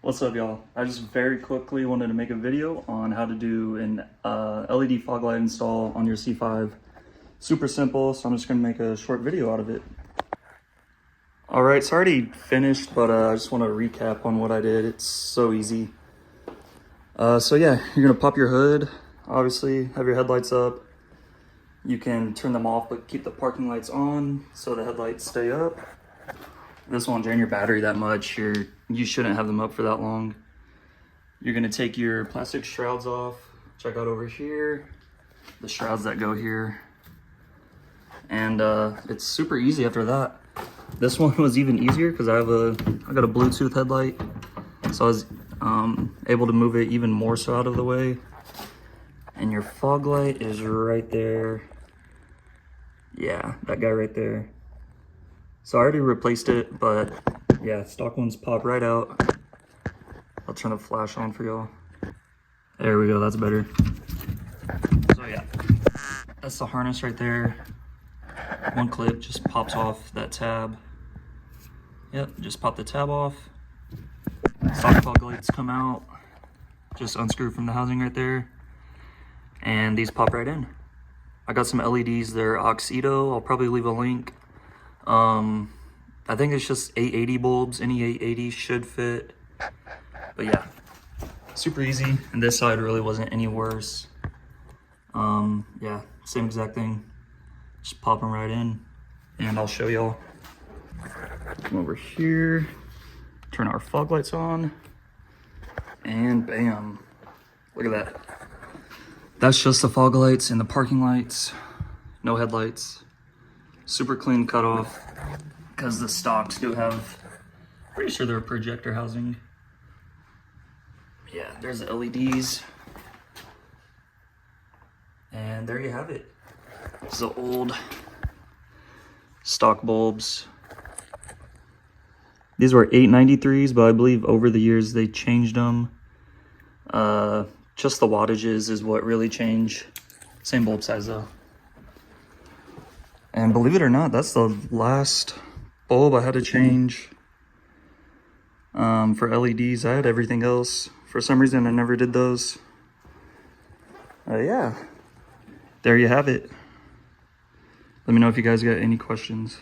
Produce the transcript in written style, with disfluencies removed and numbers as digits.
What's up, y'all? I just very quickly wanted to make a video on how to do an LED fog light install on your C5. Super simple, so I'm just gonna make a short video out of it. All right, it's already finished, but I just want to recap on what I did. It's so easy. So yeah, you're gonna pop your hood, obviously, have your headlights up. You can turn them off, but keep the parking lights on so the headlights stay up. This won't drain your battery that much. You shouldn't have them up for that long. You're gonna take your plastic shrouds off. Check out over here, the shrouds that go here. And it's super easy after that. This one was even easier because I got a Bluetooth headlight. So I was able to move it even more so out of the way. And your fog light is right there. Yeah, that guy right there. So I already replaced it, but yeah, stock ones pop right out. I'll turn the flash on for y'all. There we go, that's better. So yeah, that's the harness right there. One clip just pops off that tab. Yep, just pop the tab off. Stock fog lights come out. Just unscrew from the housing right there. And these pop right in. I got some LEDs, they're Oxido. I'll probably leave a link. I think it's just 880 bulbs. Any 880 should fit. But yeah, super easy. And this side really wasn't any worse. Yeah, same exact thing. Just pop them right in. And I'll show y'all. Come over here. Turn our fog lights on. And bam. Look at that. That's just the fog lights and the parking lights. No headlights. Super clean cutoff, because the stocks do have, pretty sure they're a projector housing. Yeah, there's the LEDs. And there you have it. This is the old stock bulbs. These were 893s, but I believe over the years they changed them. Just the wattages is what really changed. Same bulb size though. And believe it or not, that's the last bulb I had to change for LEDs. I had everything else. For some reason, I never did those. Yeah, there you have it. Let me know if you guys got any questions.